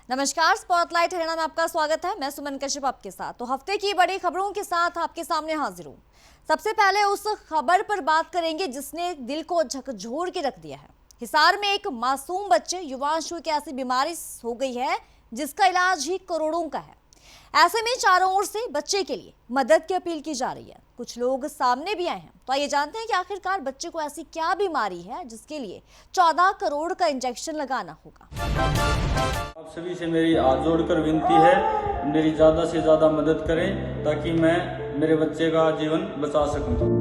नमस्कार, स्पॉटलाइट हरियाणा में आपका स्वागत है। मैं सुमन कश्यप आपके साथ। तो हफ्ते की बड़ी खबरों के साथ आपके सामने हाजिर हूँ। सबसे पहले उस खबर पर बात करेंगे जिसने दिल को झकझोर के रख दिया है। हिसार में एक मासूम बच्चे युवांशु की ऐसी बीमारी हो गई है जिसका इलाज ही करोड़ों का है। ऐसे में चारों ओर से बच्चे के लिए मदद की अपील की जा रही है। कुछ लोग सामने भी आए हैं। तो आइए जानते हैं कि आखिरकार बच्चे को ऐसी क्या बीमारी है जिसके लिए 14 करोड़ का इंजेक्शन लगाना होगा। आप सभी से मेरी हाथ जोड़कर विनती है, मेरी ज़्यादा से ज़्यादा मदद करें ताकि मैं मेरे बच्चे का जीवन बचा सकूं।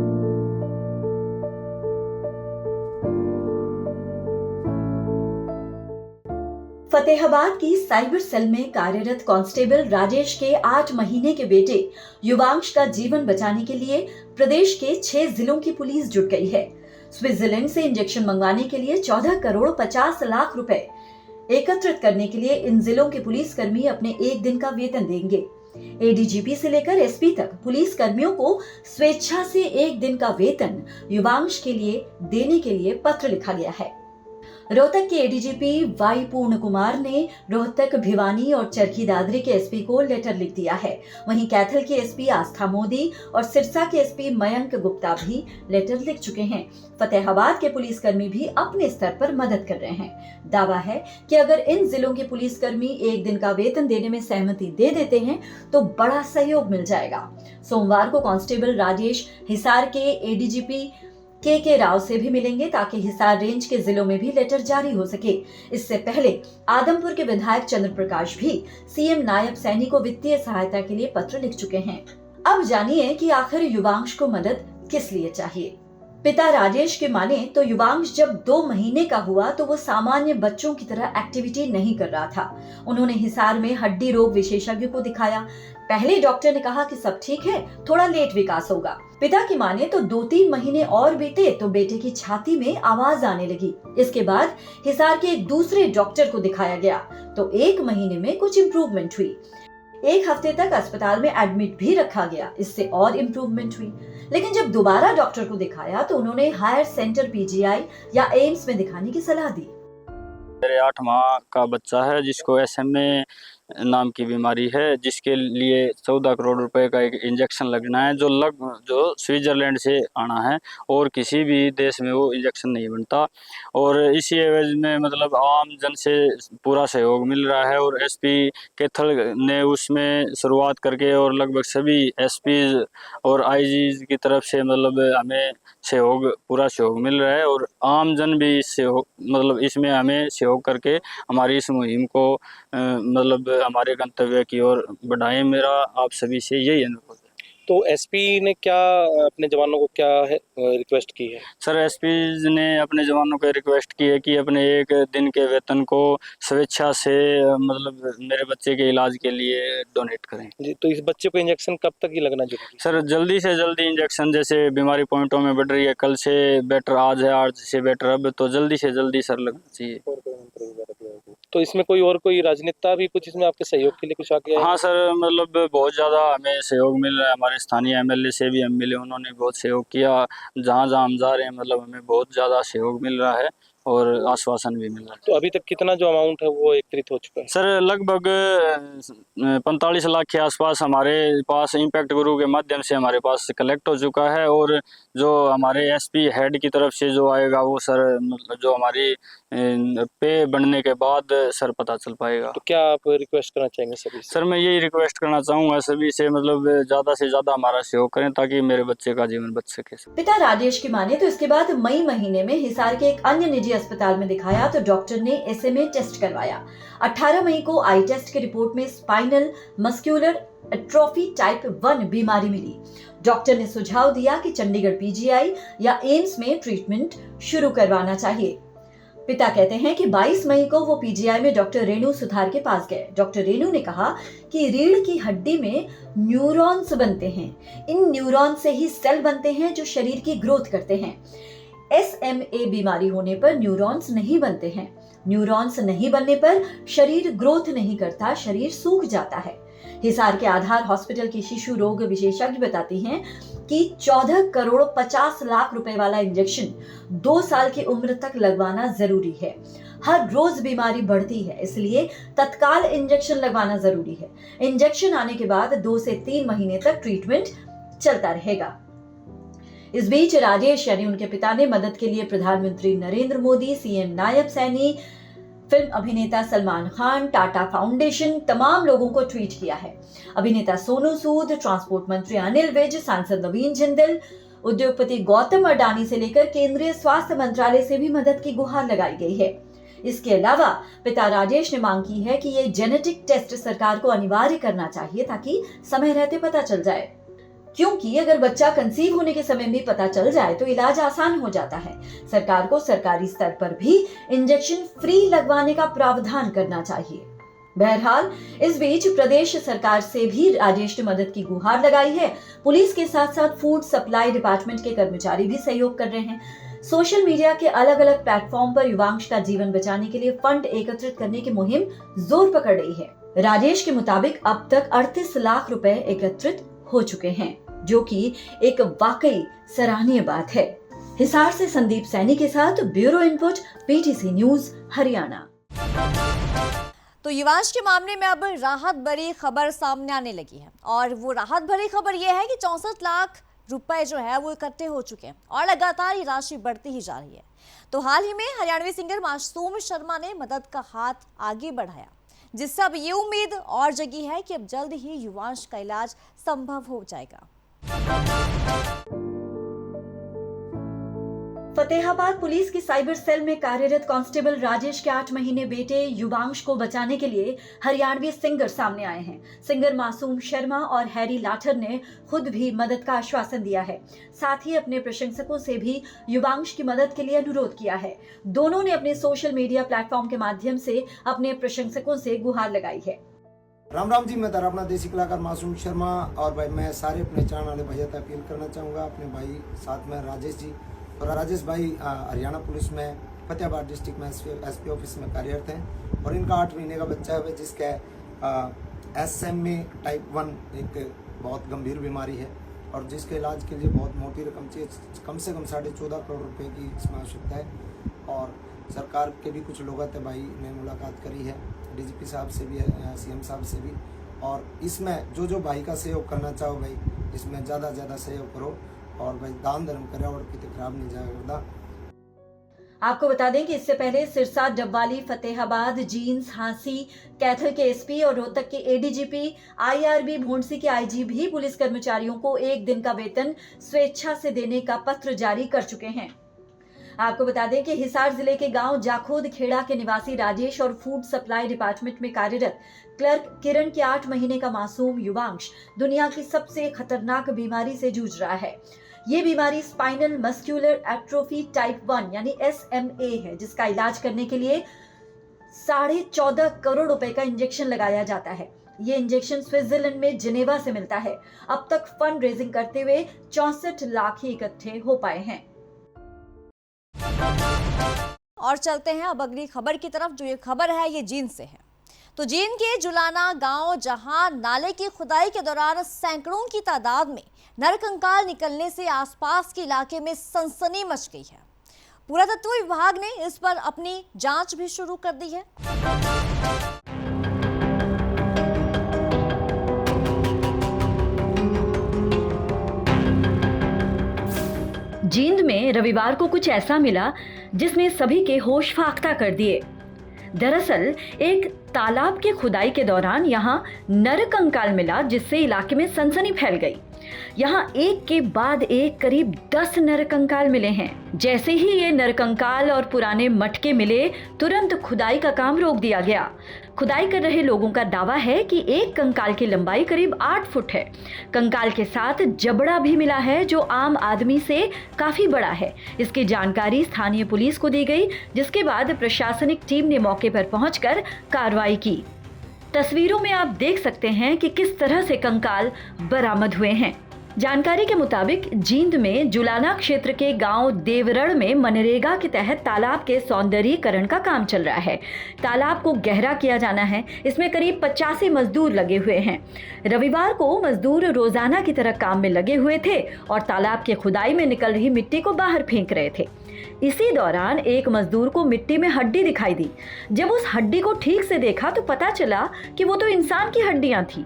फतेहाबाद की साइबर सेल में कार्यरत कांस्टेबल राजेश के 8 महीने के बेटे युवांश का जीवन बचाने के लिए प्रदेश के 6 जिलों की पुलिस जुट गई है। स्विट्जरलैंड से इंजेक्शन मंगवाने के लिए 14 करोड़ 50 लाख रुपए एकत्रित करने के लिए इन जिलों के पुलिसकर्मी अपने एक दिन का वेतन देंगे। एडीजीपी से लेकर एसपी तक पुलिस कर्मियों को स्वेच्छा से एक दिन का वेतन युवांश के लिए देने के लिए पत्र लिखा गया है। रोहतक के एडीजीपी वाई पूर्ण कुमार ने रोहतक, भिवानी और चरखी दादरी के एसपी को लेटर लिख दिया है। वहीं कैथल के एसपी आस्था मोदी और सिरसा के एसपी मयंक गुप्ता भी लेटर लिख चुके हैं। फतेहाबाद के पुलिसकर्मी भी अपने स्तर पर मदद कर रहे हैं। दावा है कि अगर इन जिलों के पुलिसकर्मी एक दिन का वेतन देने में सहमति दे देते हैं तो बड़ा सहयोग मिल जाएगा। सोमवार को कांस्टेबल राजेश हिसार के एडीजीपी के राव से भी मिलेंगे ताकि हिसार रेंज के जिलों में भी लेटर जारी हो सके। इससे पहले आदमपुर के विधायक चंद्र प्रकाश भी सीएम नायब सैनी को वित्तीय सहायता के लिए पत्र लिख चुके हैं। अब जानिए कि आखिर युवांश को मदद किस लिए चाहिए। पिता राजेश के माने तो युवांश जब 2 महीने का हुआ तो वो सामान्य बच्चों की तरह एक्टिविटी नहीं कर रहा था। उन्होंने हिसार में हड्डी रोग विशेषज्ञ को दिखाया। पहले डॉक्टर ने कहा कि सब ठीक है, थोड़ा लेट विकास होगा। पिता की माने तो 2-3 महीने और बीते तो बेटे की छाती में आवाज आने लगी। इसके बाद हिसार के एक दूसरे डॉक्टर को दिखाया गया तो 1 महीने में कुछ इम्प्रूवमेंट हुई। 1 हफ्ते तक अस्पताल में एडमिट भी रखा गया, इससे और इम्प्रूवमेंट हुई। लेकिन जब दोबारा डॉक्टर को दिखाया तो उन्होंने हायर सेंटर पीजीआई या एम्स में दिखाने की सलाह दी। मेरे 8 माह का बच्चा है जिसको SMA नाम की बीमारी है, जिसके लिए 14 करोड़ रुपए का एक इंजेक्शन लगना है जो स्विट्जरलैंड से आना है और किसी भी देश में वो इंजेक्शन नहीं बनता। और इसी एवज में मतलब आम जन से पूरा सहयोग मिल रहा है और एसपी कैथल ने उसमें शुरुआत करके और लगभग सभी एसपी और आईजी की तरफ से मतलब हमें पूरा सहयोग मिल रहा है और आम जन भी मतलब इसमें हमें सहयोग करके हमारी इस मुहिम को मतलब हमारे गंतव्य की ओर बढ़ाएं। मेरा आप सभी से यही अनुरोध है। तो एसपी ने क्या अपने जवानों को क्या रिक्वेस्ट की है? सर, एसपी ने अपने जवानों को रिक्वेस्ट की है कि अपने एक दिन के वेतन को स्वेच्छा से मतलब मेरे बच्चे के इलाज के लिए डोनेट करें। जी, तो इस बच्चे को इंजेक्शन कब तक ही लगना जरूरी? सर, जल्दी से जल्दी इंजेक्शन, जैसे बीमारी पॉइंटों में बढ़ रही है, कल से बेटर आज है, आज से बेटर अब, तो जल्दी से जल्दी सर लगना चाहिए। तो इसमें कोई राजनेता भी कुछ इसमें आपके सहयोग के लिए कुछ आगे आए? हाँ सर, मतलब बहुत ज़्यादा हमें सहयोग मिल रहा है। हमारे स्थानीय एमएलए से भी हम मिले, उन्होंने बहुत सहयोग किया। जहाँ जहाँ हम जा रहे हैं मतलब हमें बहुत ज़्यादा सहयोग मिल रहा है और आश्वासन भी मिल रहा है। तो अभी तक कितना जो अमाउंट है वो एकत्रित हो चुका है? सर, लगभग 45 लाख के आसपास हमारे पास इम्पैक्ट गुरु के माध्यम से हमारे पास कलेक्ट हो चुका है और जो हमारे एसपी हेड की तरफ से जो आएगा वो सर मतलब जो हमारी पे बनने के बाद सर पता चल पाएगा। तो क्या आप रिक्वेस्ट करना चाहेंगे सभी से? सर, मैं यही रिक्वेस्ट करना चाहूँगा सभी से, मतलब ज़्यादा से ज़्यादा हमारा सहयोग करें ताकि मेरे बच्चे का जीवन बच सके। पिता राजेश की माने तो इसके बाद मई महीने में हिसार के एक अन्य निजी अस्पताल में दिखाया तो डॉक्टर ने SMA टेस्ट करवाया। 18 मई को आई टेस्ट की रिपोर्ट में स्पाइनल मस्कुलर एट्रोफी टाइप 1 बीमारी मिली। डॉक्टर ने सुझाव दिया कि चंडीगढ़ पीजीआई या एम्स में ट्रीटमेंट शुरू करवाना चाहिए। पिता कहते हैं कि 22 मई को वो पीजीआई में डॉक्टर रेणु सुथार के पास गए। डॉक्टर रेणु ने कहा कि रीढ़ की हड्डी में न्यूरॉन्स बनते हैं। इन न्यूरॉन से ही सेल बनते हैं जो शरीर की ग्रोथ करते हैं। SMA बीमारी होने पर न्यूरॉन्स नहीं बनते हैं। न्यूरॉन्स नहीं बनने पर शरीर ग्रोथ नहीं करता, शरीर सूख जाता है। हिसार के आधार हॉस्पिटल की शिशु रोग विशेषज्ञ बताती हैं कि 14 करोड़ 50 लाख रुपए वाला इंजेक्शन 2 साल की उम्र तक लगवाना जरूरी है। हर रोज बीमारी बढ़ती है, इसलिए तत्काल इंजेक्शन लगवाना जरूरी है। इंजेक्शन आने के बाद 2 से 3 महीने तक ट्रीटमेंट चलता रहेगा। इस बीच राजेश यानी उनके पिता ने मदद के लिए प्रधानमंत्री नरेंद्र मोदी, सीएम नायब सैनी, फिल्म अभिनेता सलमान खान, टाटा फाउंडेशन, तमाम लोगों को ट्वीट किया है। अभिनेता सोनू सूद, ट्रांसपोर्ट मंत्री अनिल विज, सांसद नवीन जिंदल, उद्योगपति गौतम अडानी से लेकर केंद्रीय स्वास्थ्य मंत्रालय से भी मदद की गुहार लगाई गई है। इसके अलावा पिता राजेश ने मांग की है कि ये जेनेटिक टेस्ट सरकार को अनिवार्य करना चाहिए ताकि समय रहते पता चल जाए, क्योंकि अगर बच्चा कंसीव होने के समय भी पता चल जाए तो इलाज आसान हो जाता है। सरकार को सरकारी स्तर पर भी इंजेक्शन फ्री लगवाने का प्रावधान करना चाहिए। बहरहाल इस बीच प्रदेश सरकार से भी राजेश ने मदद की गुहार लगाई है। पुलिस के साथ साथ फूड सप्लाई डिपार्टमेंट के कर्मचारी भी सहयोग कर रहे हैं। सोशल मीडिया के अलग अलग प्लेटफॉर्म पर युवांश का जीवन बचाने के लिए फंड एकत्रित करने की मुहिम जोर पकड़ रही है। राजेश के मुताबिक अब तक 38 लाख रुपए एकत्रित हो चुके हैं, जो कि एक वाकई सराहनीय बात है। हिसार से संदीप सैनी के साथ bureau input, PTC news, Haryana. तो युवांश के मामले में अब राहत भरी खबर सामने आने लगी है, और वो राहत भरी खबर ये है कि 64 लाख रुपए जो है वो इकट्ठे हो चुके हैं और लगातार ये राशि बढ़ती ही जा रही है। तो हाल ही में हरियाणवी सिंगर मासूम शर्मा ने मदद का हाथ आगे बढ़ाया, जिससे अब ये उम्मीद और जगी है कि अब जल्द ही युवांश का इलाज संभव हो जाएगा। फतेहाबाद पुलिस की साइबर सेल में कार्यरत कांस्टेबल राजेश के 8 महीने बेटे युवांश को बचाने के लिए हरियाणवी सिंगर सामने आए हैं। सिंगर मासूम शर्मा और हैरी लाठर ने खुद भी मदद का आश्वासन दिया है। साथ ही अपने प्रशंसकों से भी युवांश की मदद के लिए अनुरोध किया है। दोनों ने अपने सोशल मीडिया प्लेटफॉर्म के माध्यम से अपने प्रशंसकों से गुहार लगाई है। राम राम जी, मैं तारा अपना देसी कलाकार मासूम शर्मा, और भाई मैं सारे अपने चाहने वाले भैया तक अपील करना चाहूँगा। अपने भाई साथ में राजेश जी, और राजेश भाई हरियाणा पुलिस में फतेहाबाद डिस्ट्रिक्ट में एसपी ऑफिस में कार्यरत हैं, और इनका 8 महीने का बच्चा है जिसका SMA टाइप 1 एक बहुत गंभीर बीमारी है, और जिसके इलाज के लिए बहुत मोटी रकम चाहिए। कम से कम 14.5 करोड़ रुपए की इसमें आवश्यकता है। और सरकार के भी कुछ लोग थे, भाई ने मुलाकात करी है DGP साहब से भी, CM साहब से भी, और इसमें जो भाई का सहयोग करना चाहो भाई इसमें ज़्यादा सहयोग करो, और भाई दान धर्म करे और कितने खराब नहीं जाएगा। आपको बता दें कि इससे पहले सिरसा, डबवाली, फतेहाबाद, जींद, झांसी, कैथल के SP और रोहतक के ADGP, IRB, भोंडसी के IG भी पुलिस कर्मचारियों को 1 दिन का वेतन स्वेच्छा से देने का पत्र जारी कर चुके हैं। आपको बता दें कि हिसार जिले के गांव जाखोद खेड़ा के निवासी राजेश और फूड सप्लाई डिपार्टमेंट में कार्यरत क्लर्क किरण के 8 महीने का मासूम युवांश दुनिया की सबसे खतरनाक बीमारी से जूझ रहा है। ये बीमारी स्पाइनल मस्कुलर एट्रोफी टाइप 1 यानी SMA है, जिसका इलाज करने के लिए 14.5 करोड़ रुपए का इंजेक्शन लगाया जाता है। ये इंजेक्शन स्विट्जरलैंड में जिनेवा से मिलता है। अब तक फंड रेजिंग करते हुए 64 लाख ही इकट्ठे हो पाए हैं। और चलते हैं अब अगली खबर की तरफ। जो ये खबर है ये जींद से है। तो जींद के जुलाना गांव, जहां नाले की खुदाई के दौरान सैकड़ों की तादाद में नरकंकाल निकलने से आसपास के इलाके में सनसनी मच गई है। पुरातत्व विभाग ने इस पर अपनी जांच भी शुरू कर दी है। जींद में रविवार को कुछ ऐसा मिला जिसने सभी के होश फाख्ता कर दिए। दरअसल एक तालाब की खुदाई के दौरान यहां नरकंकाल मिला, जिससे इलाके में सनसनी फैल गई। यहां एक के बाद एक करीब 10 नरकंकाल मिले हैं। जैसे ही ये नरकंकाल और पुराने मटके मिले, तुरंत खुदाई का काम रोक दिया गया। खुदाई कर रहे लोगों का दावा है कि एक कंकाल की लंबाई करीब 8 फुट है। कंकाल के साथ जबड़ा भी मिला है, जो आम आदमी से काफी बड़ा है। इसकी जानकारी स्थानीय पुलिस को दी गई, जिसके बाद प्रशासनिक टीम ने मौके पर पहुंचकर कार्रवाई की। तस्वीरों में आप देख सकते हैं कि किस तरह से कंकाल बरामद हुए हैं। जानकारी के मुताबिक जींद में जुलाना क्षेत्र के गांव देवरड़ में मनरेगा के तहत तालाब के सौंदर्यीकरण का काम चल रहा है। तालाब को गहरा किया जाना है। इसमें करीब 85 मजदूर लगे हुए हैं। रविवार को मजदूर रोजाना की तरह काम में लगे हुए थे और तालाब के खुदाई में निकल रही मिट्टी को बाहर फेंक रहे थे। इसी दौरान एक मजदूर को मिट्टी में हड्डी दिखाई दी। जब उस हड्डी को ठीक से देखा तो पता चला कि वो तो इंसान की हड्डियां थी।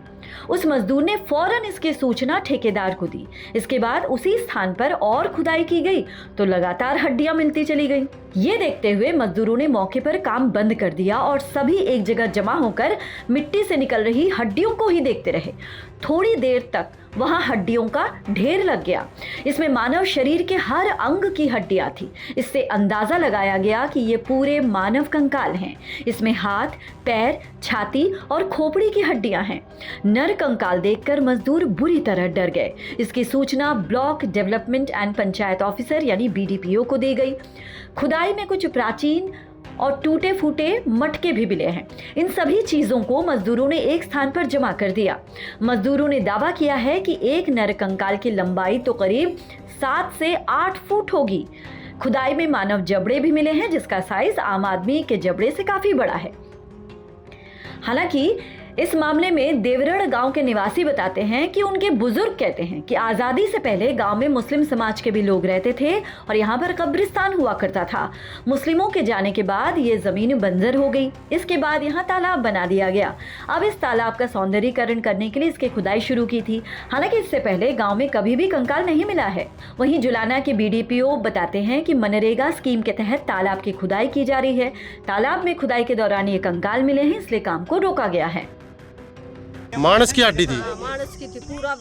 उस मजदूर ने फौरन इसकी सूचना ठेकेदार को दी। इसके बाद उसी स्थान पर और खुदाई की गई तो लगातार हड्डियां मिलती चली गईं। ये देखते हुए मजदूरों ने मौके पर काम बंद कर दिया और सभी एक जगह जमा होकर मिट्टी से निकल रही हड्डियों को ही देखते रहे। थोड़ी देर तक वहां हड्डियों का ढेर लग गया। इसमें मानव शरीर के हर अंग की हड्डियां थी। इससे अंदाजा लगाया गया कि ये पूरे मानव कंकाल हैं। इसमें हाथ, पैर, छाती और खोपड़ी की हड्डियां हैं। नर कंकाल देखकर मजदूर बुरी तरह डर गए। इसकी सूचना block development and panchayat officer यानी BDPO को दी गई। खुदाई में कुछ प्राचीन और टूटे फूटे मटके भी मिले हैं। इन सभी चीजों को मजदूरों ने एक स्थान पर जमा कर दिया। मजदूरों ने दावा किया है कि एक नर कंकाल की लंबाई तो करीब 7 से 8 फुट होगी। खुदाई में मानव जबड़े भी मिले हैं जिसका साइज आम आदमी के जबड़े से काफी बड़ा है। हालांकि इस मामले में देवरड़ गांव के निवासी बताते हैं कि उनके बुजुर्ग कहते हैं कि आज़ादी से पहले गांव में मुस्लिम समाज के भी लोग रहते थे और यहाँ पर कब्रिस्तान हुआ करता था। मुस्लिमों के जाने के बाद ये ज़मीन बंजर हो गई। इसके बाद यहाँ तालाब बना दिया गया। अब इस तालाब का सौंदर्यीकरण करने के लिए इसकी खुदाई शुरू की थी। हालांकि इससे पहले गाँव में कभी भी कंकाल नहीं मिला है। वहीं जुलाना के BDPO बताते हैं कि मनरेगा स्कीम के तहत तालाब की खुदाई की जा रही है। तालाब में खुदाई के दौरान ये कंकाल मिले हैं, इसलिए काम को रोका गया है। मानस की हड्डी थी? मानस की थी, पूरा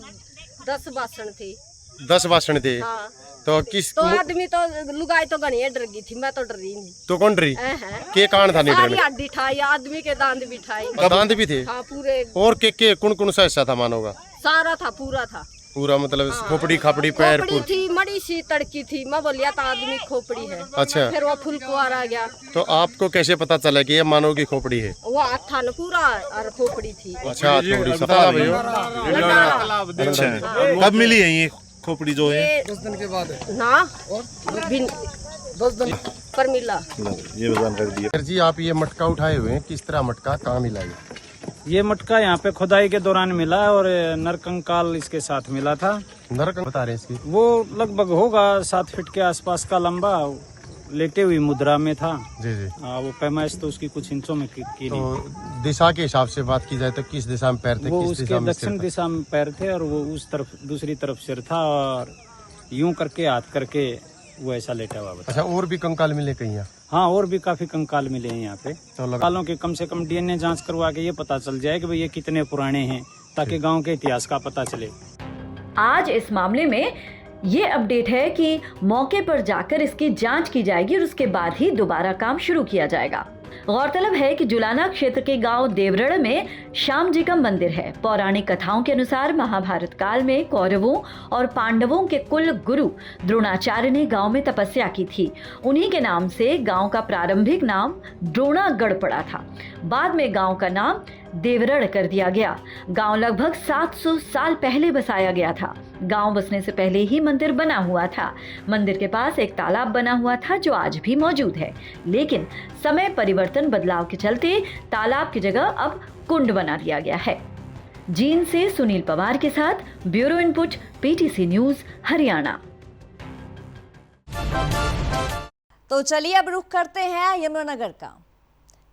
10 बासण थी। 10 बासण थे? हाँ। तो किस तो आदमी तो लुगाई तो गणी डर गई थी, मैं तो डरी नहीं। तो कौन डरी? के कान था? सारी हड्डी ठाई, आदमी के दांत भी ठाई। दांत भी थे? हाँ पूरे। और के कौन सा हिस्सा था मानव का? सारा था, पूरा था। पूरा मतलब खोपड़ी खापड़ी पैर खोपड़ी थी, मड़ी सी तड़की थी। मैं बोलिया था आदमी खोपड़ी है। अच्छा। फिर वो फुलकुआर आ गया। तो आपको कैसे पता चला कि ये मानव की खोपड़ी है? वो हाथ था ना पूरा और खोपड़ी थी। अच्छा, थोड़ी सफा भैया। अच्छा, कब मिली है ये खोपड़ी जो है? 10 दिन के बाद ना 10 दिन पर मिला। ये बयान कर दिया जी। आप ये मटका उठाए हुए हैं, किस तरह मटका, कहाँ मिला ये मटका यहाँ पे खुदाई के दौरान मिला और नरकंकाल इसके साथ मिला था। नरकंकाल बता रहे हैं इसकी? वो लगभग होगा 7 फीट के आसपास का लंबा, लेटे हुई मुद्रा में था। जी जी। वो पैमाइश तो उसकी कुछ इंचों में की तो दिशा के हिसाब से बात की जाए तो किस दिशा में पैर थे? वो उसके दक्षिण दिशा में पैर थे और वो उस तरफ दूसरी तरफ सिर था और यूं करके हाथ करके वो ऐसा लेटा हुआ। अच्छा, और भी कंकाल मिले कहीं? हाँ, और भी काफी कंकाल मिले हैं यहाँ पे। कंकालों के कम से कम DNA जांच करवा के ये पता चल जाए कि भाई ये कितने पुराने हैं, ताकि गांव के इतिहास का पता चले। आज इस मामले में ये अपडेट है कि मौके पर जाकर इसकी जांच की जाएगी और उसके बाद ही दोबारा काम शुरू किया जाएगा। गौरतलब है कि जुलाना क्षेत्र के गांव देवरड़ में श्याम जी का मंदिर है। पौराणिक कथाओं के अनुसार महाभारत काल में कौरवों और पांडवों के कुल गुरु द्रोणाचार्य ने गांव में तपस्या की थी। उन्हीं के नाम से गांव का प्रारंभिक नाम द्रोणागढ़ पड़ा था। बाद में गांव का नाम देवरड़ कर दिया गया। गांव लगभग 700 साल पहले बसाया गया था। गांव बसने से पहले ही मंदिर बना हुआ था। मंदिर के पास एक तालाब बना हुआ था जो आज भी मौजूद है, लेकिन समय परिवर्तन बदलाव के चलते तालाब की जगह अब कुंड बना दिया गया है। जींद से सुनील पवार के साथ bureau input, PTC news, Haryana. तो चलिए अब रुख करते हैं यमुनानगर का।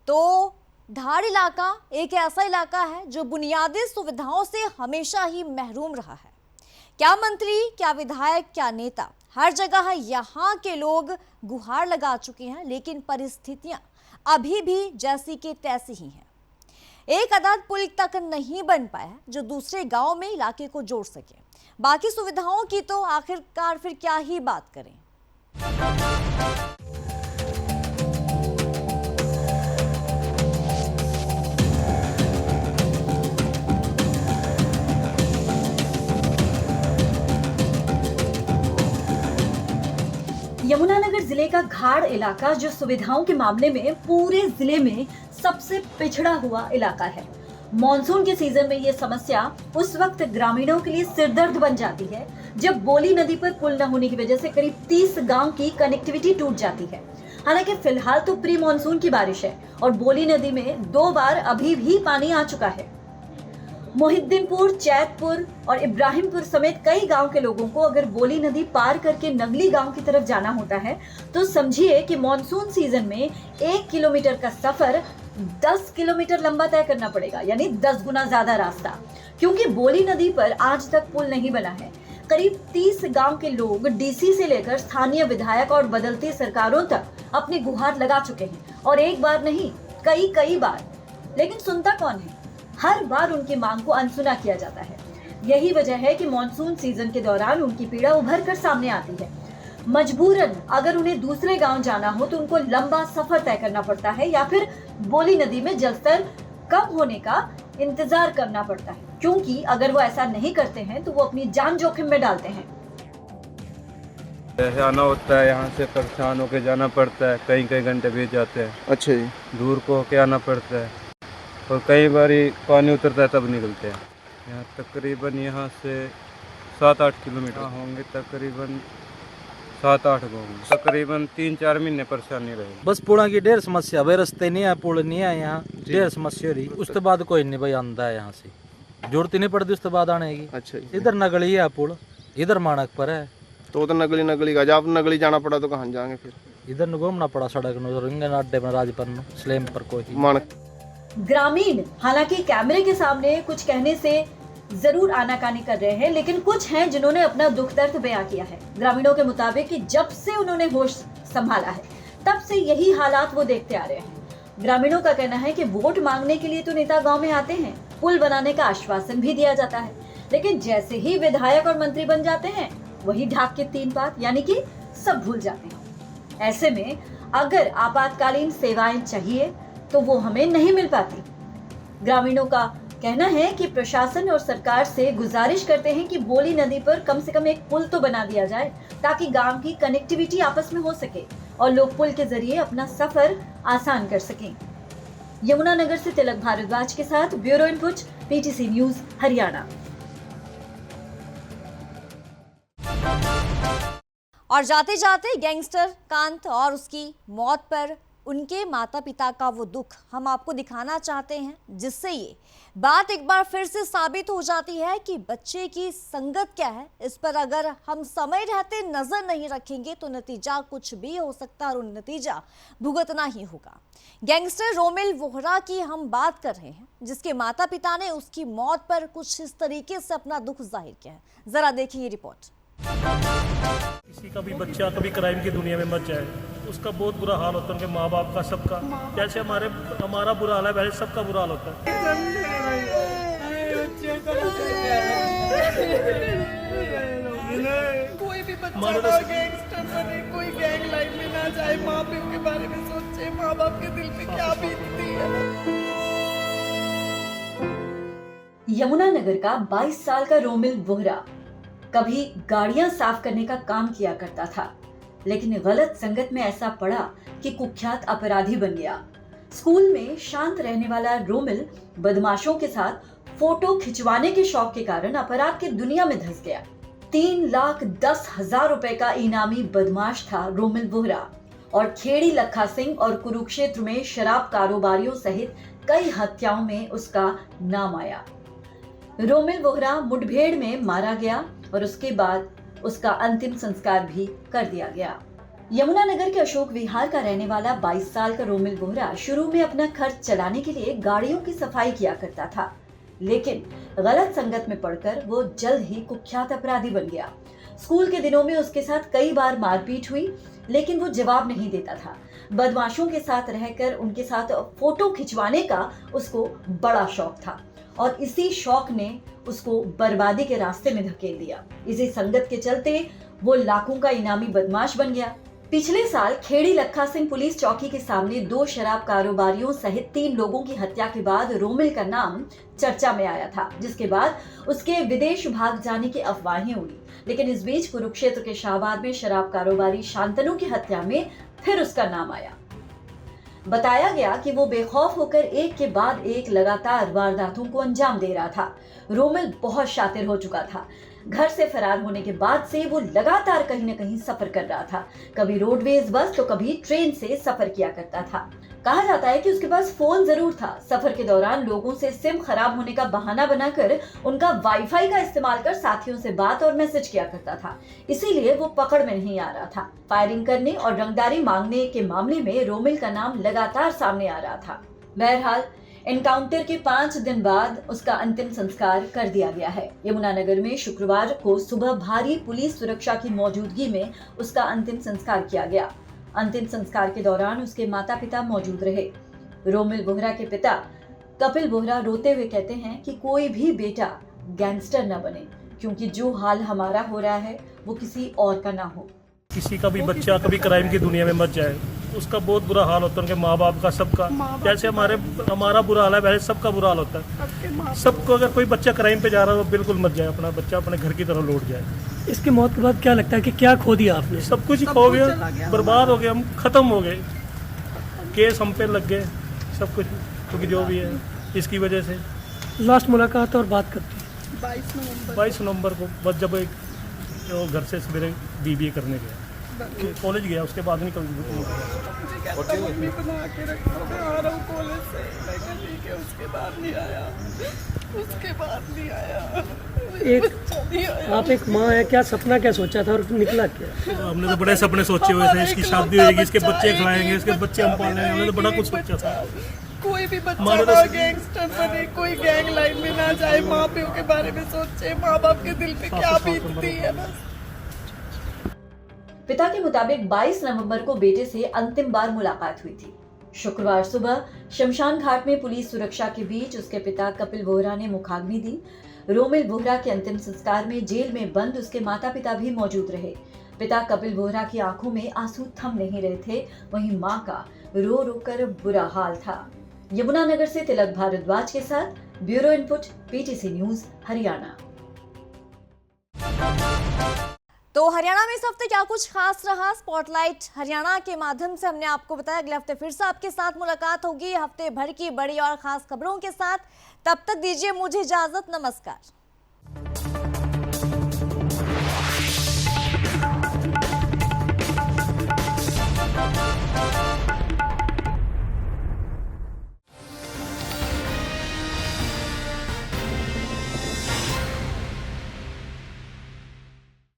तो धार इलाका एक ऐसा इलाका है जो बुनियादी सुविधाओं से हमेशा ही महरूम रहा है। क्या मंत्री, क्या विधायक, क्या नेता, हर जगह यहाँ के लोग गुहार लगा चुके हैं, लेकिन परिस्थितियां अभी भी जैसी के तैसी ही हैं। एक आधा पुल तक नहीं बन पाया जो दूसरे गांव में इलाके को जोड़ सके। बाकी सुविधाओं की तो आखिरकार फिर क्या ही बात करें। यमुनानगर जिले का घाड़ इलाका जो सुविधाओं के मामले में पूरे जिले में सबसे पिछड़ा हुआ इलाका है। मॉनसून के सीजन में ये समस्या उस वक्त ग्रामीणों के लिए सिरदर्द बन जाती है जब बोली नदी पर पुल न होने की वजह से करीब 30 गांव की कनेक्टिविटी टूट जाती है। हालांकि फिलहाल तो प्री मॉनसून की बारिश है और बोली नदी में 2 बार अभी भी पानी आ चुका है। मोहिद्दीनपुर, चैतपुर और इब्राहिमपुर समेत कई गांव के लोगों को अगर बोली नदी पार करके नगली गांव की तरफ जाना होता है तो समझिए कि मॉनसून सीजन में 1 किलोमीटर का सफर 10 किलोमीटर लंबा तय करना पड़ेगा, यानी 10 गुना ज्यादा रास्ता, क्योंकि बोली नदी पर आज तक पुल नहीं बना है। करीब 30 गांव के लोग डीसी से लेकर स्थानीय विधायक और बदलती सरकारों तक अपनी गुहार लगा चुके हैं, और एक बार नहीं कई बार, लेकिन सुनता कौन है? हर बार उनकी मांग को अनसुना किया जाता है। यही वजह है कि मॉनसून सीजन के दौरान उनकी पीड़ा उभर कर सामने आती है। मजबूरन अगर उन्हें दूसरे गांव जाना हो तो उनको लंबा सफर तय करना पड़ता है, या फिर बोली नदी में जलस्तर कम होने का इंतजार करना पड़ता है, क्योंकि अगर वो ऐसा नहीं करते हैं तो वो अपनी जान जोखिम में डालते हैं। आना होता है, यहाँ से परेशान होकर जाना पड़ता है, कई घंटे बीत जाते हैं। अच्छा जी। दूर को होके आना पड़ता है, और कई बार पानी उतरता है तब निकलते हैं। यहाँ तकरीबन यहाँ से 7-8 किलोमीटर होंगे, तकरीबन 7-8 होंगे, तकरीबन 3-4 महीने परेशानी रहेगी। बस पुड़ा की ढेर समस्या भाई, रास्ते नहीं है, पुल नहीं है, यहाँ ढेर समस्या रही। उसके बाद कोई नहीं भाई आंदा है, यहाँ से जरूरत नहीं पड़ती उसके बाद आने की। अच्छा, इधर नगली है पुल, इधर मानक पर है, तो नगली का जब नगली जाना पड़ा तो कहाँ जाएंगे फिर? इधर घूमना पड़ा सड़क अड्डे में, राजपन स्लेम पर कोई मानक। ग्रामीण हालांकि कैमरे के सामने कुछ कहने से जरूर आनाकानी कर रहे हैं, लेकिन कुछ हैं जिन्होंने अपना दुख दर्द बयां किया है। ग्रामीणों के मुताबिक कि जब से उन्होंने होश संभाला है तब से यही हालात वो देखते आ रहे हैं। ग्रामीणों का कहना है कि वोट मांगने के लिए तो नेता गांव में आते हैं, पुल बनाने का आश्वासन भी दिया जाता है, लेकिन जैसे ही विधायक और मंत्री बन जाते हैं वही ढाक के 3 बात, यानी कि सब भूल जाते हैं। ऐसे में अगर आपातकालीन सेवाएं चाहिए तो वो हमें नहीं मिल पाती। ग्रामीणों का कहना है कि प्रशासन और सरकार से गुजारिश करते हैं कि बोली नदी पर कम से कम एक पुल तो बना दिया जाए, ताकि गांव की कनेक्टिविटी आपस में हो सके और लोग पुल के जरिए अपना सफर आसान कर सकें। यमुनानगर से तिलक भारद्वाज के साथ bureau input, PTC news, Haryana. और जाते जाते गैंगस्टर कांत और उसकी मौत पर उनके माता पिता का वो दुख हम आपको दिखाना चाहते हैं, जिससे ये बात एक बार फिर से साबित हो जाती है कि बच्चे की संगत क्या है। इस पर अगर हम समय रहते नजर नहीं रखेंगे तो नतीजा कुछ भी हो सकता है, और नतीजा भुगतना ही होगा। गैंगस्टर रोमिल वोहरा की हम बात कर रहे हैं, जिसके माता पिता ने उसकी मौत पर कुछ इस तरीके से अपना दुख जाहिर किया है। जरा देखिए ये रिपोर्ट। किसी का भी बच्चा कभी क्राइम की दुनिया में मच जाए, उसका बहुत बुरा हाल होता है, उनके माँ बाप का, सबका। जैसे हमारा बुरा हाल है वैसे सबका बुरा हाल होता है। कोई भी बच्चा गैंगस्टर बने, कोई गैंग लाइन में ना जाए, माँ बाप के बारे में सोचे, माँ बाप के दिल पे क्या बीतती है। यमुनानगर का 22 साल का रोमिल वोहरा कभी गाड़ियां साफ करने का काम किया करता था, लेकिन गलत संगत में ऐसा पड़ा कि कुख्यात अपराधी बन गया। स्कूल में शांत रहने वाला रोमिल बदमाशों के साथ फोटो खिंचवाने के शौक के कारण अपराध की दुनिया में धंस गया। 3,10,000 रुपए का इनामी बदमाश था रोमिल वोहरा, और खेड़ी लखा सिंह और कुरुक्षेत्र में शराब कारोबारियों सहित कई हत्याओं में उसका नाम आया। रोमिल वोहरा मुठभेड़ में मारा गया और उसके बाद उसका अंतिम संस्कार भी कर दिया गया। यमुनानगर के अशोक विहार का रहने वाला 22 साल का रोमिल वोहरा शुरू में अपना खर्च चलाने के लिए गाड़ियों की सफाई किया करता था, लेकिन गलत संगत में पड़कर वो जल्द ही कुख्यात अपराधी बन गया। स्कूल के दिनों में उसके साथ कई बार मारपीट हुई, लेकिन वो जवाब नहीं देता था। बदमाशों के साथ रहकर उनके साथ फोटो खिंचवाने का उसको बड़ा शौक था, और इसी शौक ने उसको बर्बादी के रास्ते में धकेल दिया। इसी संगत के चलते वो लाखों का इनामी बदमाश बन गया। पिछले साल खेड़ी लखा सिंह पुलिस चौकी के सामने 2 शराब कारोबारियों सहित 3 लोगों की हत्या के बाद रोमिल का नाम चर्चा में आया था, जिसके बाद उसके विदेश भाग जाने की अफवाहें उड़ी। लेकिन इस बीच कुरुक्षेत्र के शाहबाद में शराब कारोबारी शांतनु की हत्या में फिर उसका नाम आया। बताया गया कि वो बेखौफ होकर एक के बाद एक लगातार वारदातों को अंजाम दे रहा था। रोमिल बहुत शातिर हो चुका था। घर से फरार होने के बाद से वो लगातार कहीं न कहीं सफर कर रहा था। कभी रोडवेज बस तो कभी ट्रेन से सफर किया करता था। कहा जाता है कि उसके पास फोन जरूर था। सफर के दौरान लोगों से सिम खराब होने का बहाना बनाकर उनका वाईफाई का इस्तेमाल कर साथियों से बात और मैसेज किया करता था, इसीलिए वो पकड़ में नहीं आ रहा था। फायरिंग करने और रंगदारी मांगने के मामले में रोमिल का नाम लगातार सामने आ रहा था। बहरहाल एनकाउंटर के 5 दिन बाद उसका अंतिम संस्कार कर दिया गया है। यमुनानगर में शुक्रवार को सुबह भारी पुलिस सुरक्षा की मौजूदगी में उसका अंतिम संस्कार किया गया। अंतिम संस्कार के दौरान उसके माता पिता मौजूद रहे। रोमिल बोहरा के पिता कपिल बोहरा रोते हुए कहते हैं कि कोई भी बेटा गैंगस्टर न बने, क्योंकि जो हाल हमारा हो रहा है वो किसी और का ना हो। किसी का भी बच्चा कभी क्राइम की दुनिया में मच जाए, उसका बहुत बुरा हाल होता है, उनके माँ बाप का, सबका। जैसे हमारा बुरा हाल है वैसे सबका बुरा हाल होता है। सबको अगर कोई बच्चा क्राइम पे जा रहा है तो बिल्कुल मत जाए, अपना बच्चा अपने घर की तरफ लौट जाए। इसकी मौत के बाद क्या लगता है कि क्या खो दिया आपने? सब कुछ खो गया, बर्बाद हो गया, हम खत्म हो गए, केस हम पे लग गए, सब कुछ, क्योंकि जो भी है इसकी वजह से। लास्ट मुलाकात और बात करते 22 नवंबर को, बस जब एक घर से सवेरे BBA करने गया, कॉलेज गया, उसके बाद निकल मम्मी बना के रखो, मैं आ रहा हूँ कॉलेज से। मैं कहा ठीक है, उसके बाद नहीं आया, उसके बाद नहीं आया। आप एक माँ है, क्या सपना क्या सोचा था और निकला क्या? हमने तो बड़े सपने सोचे हुए थे, इसकी शादी होगी, इसके बच्चे खिलाएंगे, इसके बच्चे हम पालेंगे, हमने तो बड़ा कुछ सोचा था। कोई भी बच्चा ना गैंगस्टर बने, कोई गैंग लाइन में ना जाए, माँ प्यो के बारे में सोचे, माँ बाप के दिल पे क्या बीतती है। बस पिता के मुताबिक 22 नवंबर को बेटे से अंतिम बार मुलाकात हुई थी। शुक्रवार सुबह शमशान घाट में पुलिस सुरक्षा के बीच उसके पिता कपिल बोहरा ने मुखाग्नि दी। रोमिल बोहरा के अंतिम संस्कार में जेल में बंद उसके माता पिता भी मौजूद रहे। पिता कपिल बोहरा की आंखों में आंसू थम नहीं रहे थे, वहीं मां का रो रो कर बुरा हाल था। यमुनानगर से तिलक भारद्वाज के साथ bureau input, PTC news, Haryana. तो हरियाणा में इस हफ्ते क्या कुछ खास रहा, स्पॉटलाइट हरियाणा के माध्यम से हमने आपको बताया। अगले हफ्ते फिर से आपके साथ मुलाकात होगी हफ्ते भर की बड़ी और खास खबरों के साथ। तब तक दीजिए मुझे इजाजत, नमस्कार।